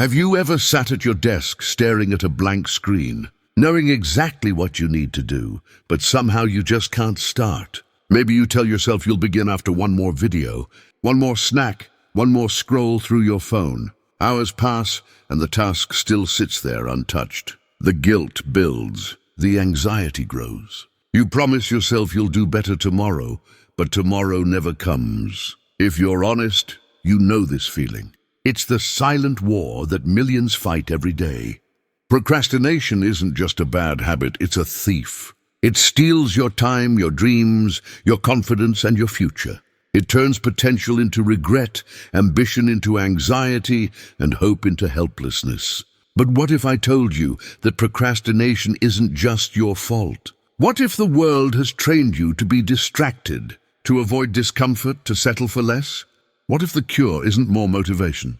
Have you ever sat at your desk staring at a blank screen, knowing exactly what you need to do, but somehow you just can't start? Maybe you tell yourself you'll begin after one more video, one more snack, one more scroll through your phone. Hours pass, and the task still sits there untouched. The guilt builds, the anxiety grows. You promise yourself you'll do better tomorrow, but tomorrow never comes. If you're honest, you know this feeling. It's the silent war that millions fight every day. Procrastination isn't just a bad habit, it's a thief. It steals your time, your dreams, your confidence, and your future. It turns potential into regret, ambition into anxiety, and hope into helplessness. But what if I told you that procrastination isn't just your fault? What if the world has trained you to be distracted, to avoid discomfort, to settle for less? What if the cure isn't more motivation,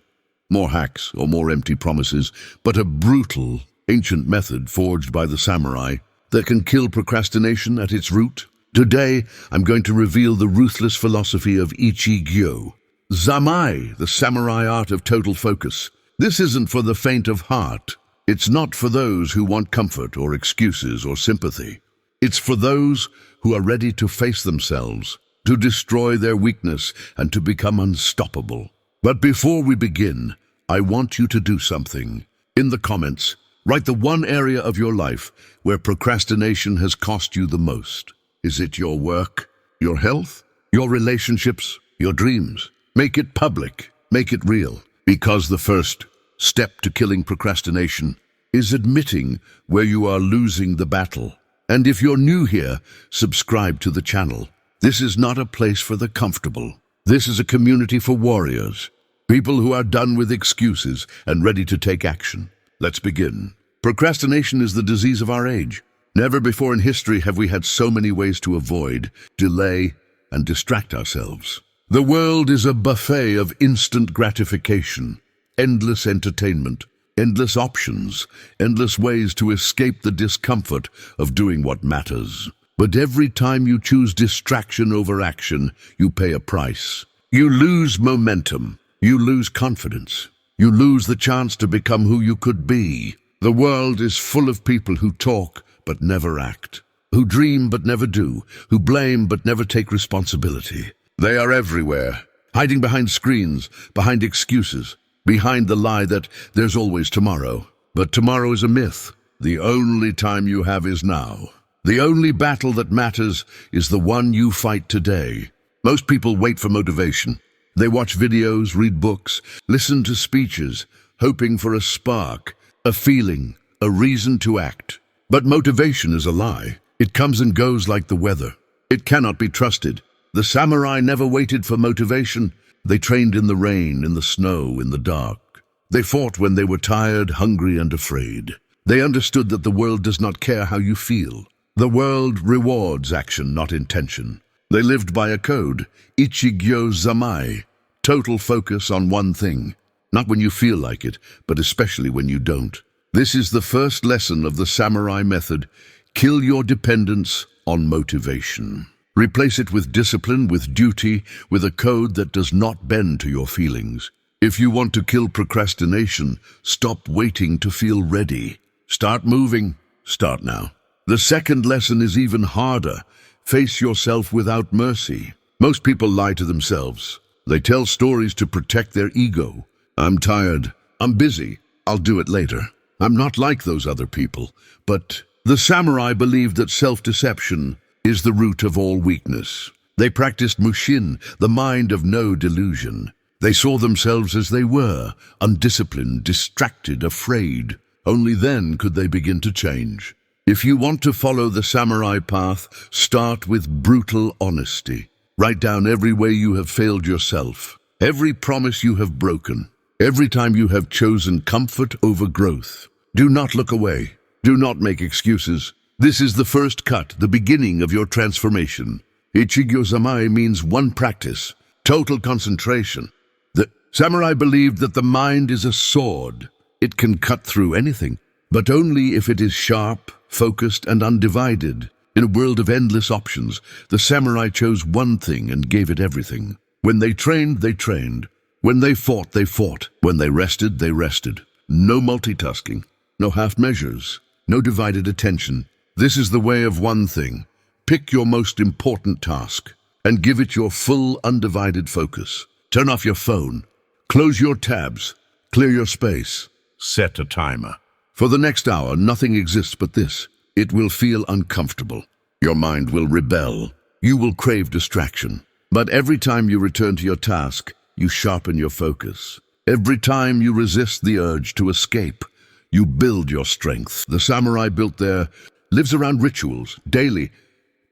more hacks, or more empty promises, but a brutal, ancient method forged by the samurai that can kill procrastination at its root? Today, I'm going to reveal the ruthless philosophy of Ichigyo Zammai, the samurai art of total focus. This isn't for the faint of heart. It's not for those who want comfort or excuses or sympathy. It's for those who are ready to face themselves, to destroy their weakness, and to become unstoppable. But before we begin, I want you to do something. In the comments, write the one area of your life where procrastination has cost you the most. Is it your work, your health, your relationships, your dreams? Make it public, make it real, because the first step to killing procrastination is admitting where you are losing the battle. And if you're new here, subscribe to the channel. This is not a place for the comfortable. This is a community for warriors, people who are done with excuses and ready to take action. Let's begin. Procrastination is the disease of our age. Never before in history have we had so many ways to avoid, delay, and distract ourselves. The world is a buffet of instant gratification, endless entertainment, endless options, endless ways to escape the discomfort of doing what matters. But every time you choose distraction over action, you pay a price. You lose momentum. You lose confidence. You lose the chance to become who you could be. The world is full of people who talk but never act, who dream but never do, who blame but never take responsibility. They are everywhere, hiding behind screens, behind excuses, behind the lie that there's always tomorrow. But tomorrow is a myth. The only time you have is now. The only battle that matters is the one you fight today. Most people wait for motivation. They watch videos, read books, listen to speeches, hoping for a spark, a feeling, a reason to act. But motivation is a lie. It comes and goes like the weather. It cannot be trusted. The samurai never waited for motivation. They trained in the rain, in the snow, in the dark. They fought when they were tired, hungry, and afraid. They understood that the world does not care how you feel. The world rewards action, not intention. They lived by a code, Ichigyo Zammai, total focus on one thing. Not when you feel like it, but especially when you don't. This is the first lesson of the samurai method. Kill your dependence on motivation. Replace it with discipline, with duty, with a code that does not bend to your feelings. If you want to kill procrastination, stop waiting to feel ready. Start moving. Start now. The second lesson is even harder. Face yourself without mercy. Most people lie to themselves. They tell stories to protect their ego. I'm tired. I'm busy. I'll do it later. I'm not like those other people. But the samurai believed that self-deception is the root of all weakness. They practiced mushin, the mind of no delusion. They saw themselves as they were, undisciplined, distracted, afraid. Only then could they begin to change. If you want to follow the samurai path, start with brutal honesty. Write down every way you have failed yourself, every promise you have broken, every time you have chosen comfort over growth. Do not look away. Do not make excuses. This is the first cut, the beginning of your transformation. Ichigyo Zammai means one practice, total concentration. The samurai believed that the mind is a sword. It can cut through anything, but only if it is sharp, focused, and undivided. In a world of endless options, the samurai chose one thing and gave it everything. When they trained, they trained. When they fought, they fought. When they rested, they rested. No multitasking, no half measures, no divided attention. This is the way of one thing. Pick your most important task and give it your full undivided focus. Turn off your phone, close your tabs, clear your space. Set a timer. For the next hour, nothing exists but this. It will feel uncomfortable. Your mind will rebel. You will crave distraction. But every time you return to your task, you sharpen your focus. Every time you resist the urge to escape, you build your strength. The samurai built their lives around rituals, daily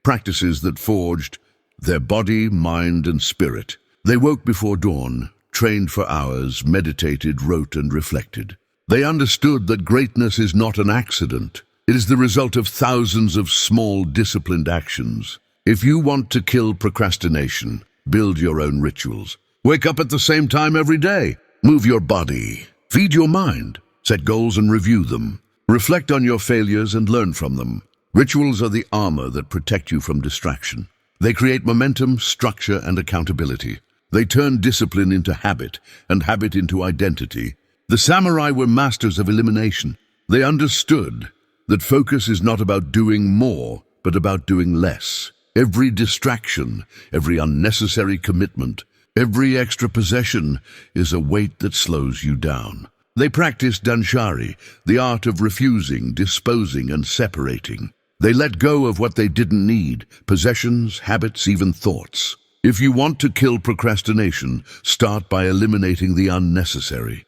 practices that forged their body, mind, and spirit. They woke before dawn, trained for hours, meditated, wrote, and reflected. They understood that greatness is not an accident. It is the result of thousands of small, disciplined actions. If you want to kill procrastination, build your own rituals. Wake up at the same time every day. Move your body. Feed your mind. Set goals and review them. Reflect on your failures and learn from them. Rituals are the armor that protect you from distraction. They create momentum, structure, and accountability. They turn discipline into habit, and habit into identity. The samurai were masters of elimination. They understood that focus is not about doing more, but about doing less. Every distraction, every unnecessary commitment, every extra possession is a weight that slows you down. They practiced danshari, the art of refusing, disposing, and separating. They let go of what they didn't need, possessions, habits, even thoughts. If you want to kill procrastination, start by eliminating the unnecessary.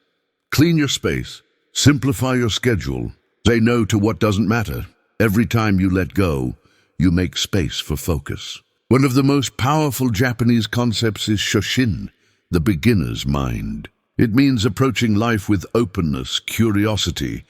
Clean your space, simplify your schedule, say no to what doesn't matter. Every time you let go, you make space for focus. One of the most powerful Japanese concepts is shoshin, the beginner's mind. It means approaching life with openness, curiosity,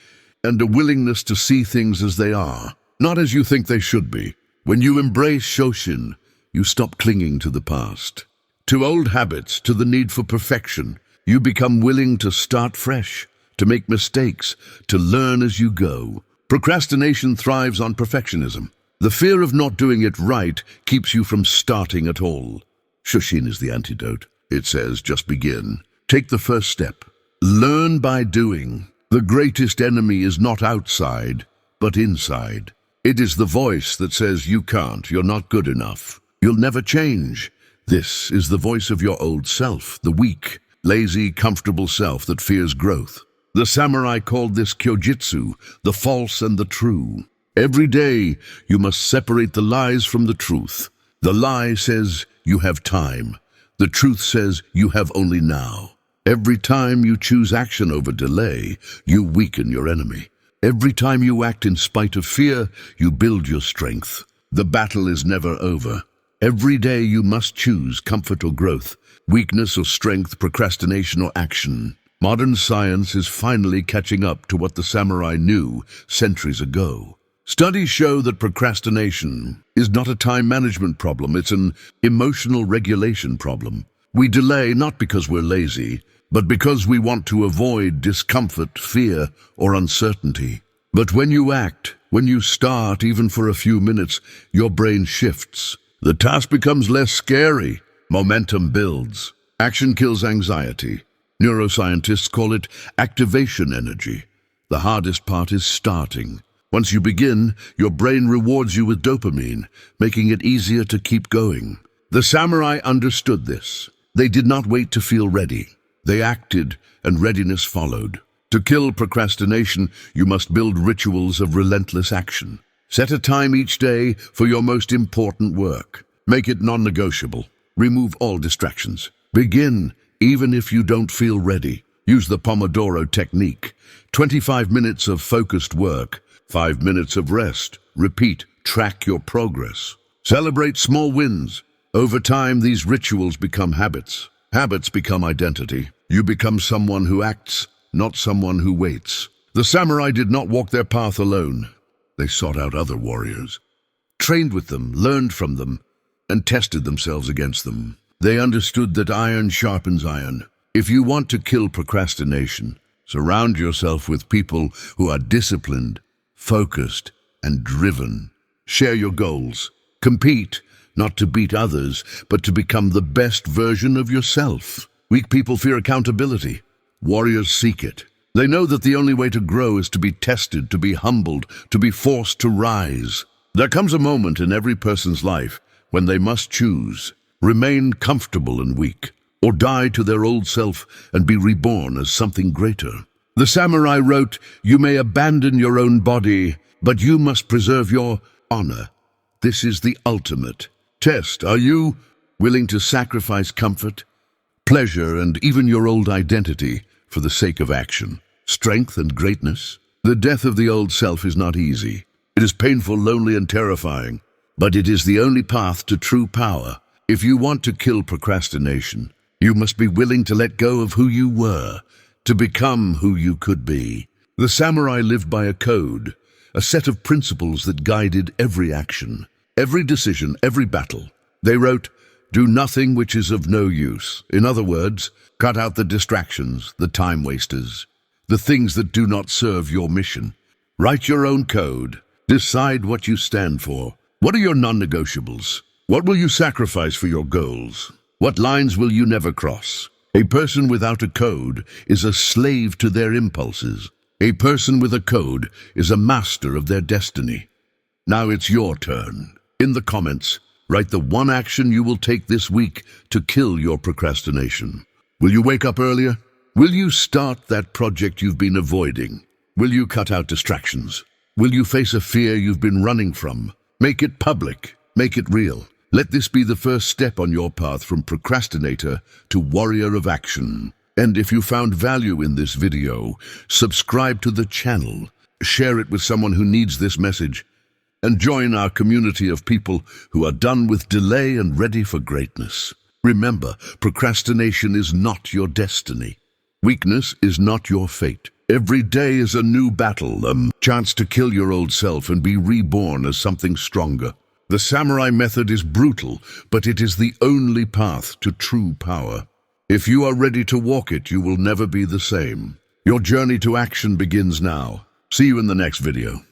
and a willingness to see things as they are, not as you think they should be. When you embrace shoshin, you stop clinging to the past, to old habits, to the need for perfection. You become willing to start fresh, to make mistakes, to learn as you go. Procrastination thrives on perfectionism. The fear of not doing it right keeps you from starting at all. Shoshin is the antidote. It says, just begin. Take the first step. Learn by doing. The greatest enemy is not outside, but inside. It is the voice that says you can't, you're not good enough, you'll never change. This is the voice of your old self, the weak, lazy, comfortable self that fears growth. The samurai called this kyojitsu, the false and the true. Every day, you must separate the lies from the truth. The lie says you have time. The truth says you have only now. Every time you choose action over delay, you weaken your enemy. Every time you act in spite of fear, you build your strength. The battle is never over. Every day you must choose comfort or growth, weakness or strength, procrastination or action. Modern science is finally catching up to what the samurai knew centuries ago. Studies show that procrastination is not a time management problem, it's an emotional regulation problem. We delay not because we're lazy, but because we want to avoid discomfort, fear, or uncertainty. But when you act, when you start, even for a few minutes, your brain shifts. The task becomes less scary. Momentum builds. Action kills anxiety. Neuroscientists call it activation energy. The hardest part is starting. Once you begin, your brain rewards you with dopamine, making it easier to keep going. The samurai understood this. They did not wait to feel ready. They acted, and readiness followed. To kill procrastination, you must build rituals of relentless action. Set a time each day for your most important work. Make it non-negotiable. Remove all distractions. Begin, even if you don't feel ready. Use the Pomodoro technique. 25 minutes of focused work, 5 minutes of rest. Repeat. Track your progress. Celebrate small wins. Over time, these rituals become habits. Habits become identity. You become someone who acts, not someone who waits. The samurai did not walk their path alone. They sought out other warriors, trained with them, learned from them, and tested themselves against them. They understood that iron sharpens iron. If you want to kill procrastination, surround yourself with people who are disciplined, focused, and driven. Share your goals. Compete, not to beat others, but to become the best version of yourself. Weak people fear accountability. Warriors seek it. They know that the only way to grow is to be tested, to be humbled, to be forced to rise. There comes a moment in every person's life when they must choose, remain comfortable and weak, or die to their old self and be reborn as something greater. The samurai wrote, "You may abandon your own body, but you must preserve your honor." This is the ultimate test. Are you willing to sacrifice comfort, pleasure, and even your old identity for the sake of action, strength, and greatness? The death of the old self is not easy. It is painful, lonely, and terrifying, but it is the only path to true power. If you want to kill procrastination, you must be willing to let go of who you were, to become who you could be. The samurai lived by a code, a set of principles that guided every action, every decision, every battle. They wrote, "Do nothing which is of no use." In other words, cut out the distractions, the time wasters, the things that do not serve your mission. Write your own code. Decide what you stand for. What are your non-negotiables? What will you sacrifice for your goals? What lines will you never cross? A person without a code is a slave to their impulses. A person with a code is a master of their destiny. Now it's your turn. In the comments, write the one action you will take this week to kill your procrastination. Will you wake up earlier? Will you start that project you've been avoiding? Will you cut out distractions? Will you face a fear you've been running from? Make it public. Make it real. Let this be the first step on your path from procrastinator to warrior of action. And if you found value in this video, subscribe to the channel, share it with someone who needs this message, and join our community of people who are done with delay and ready for greatness. Remember, procrastination is not your destiny. Weakness is not your fate. Every day is a new battle, a chance to kill your old self and be reborn as something stronger. The samurai method is brutal, but it is the only path to true power. If you are ready to walk it, you will never be the same. Your journey to action begins now. See you in the next video.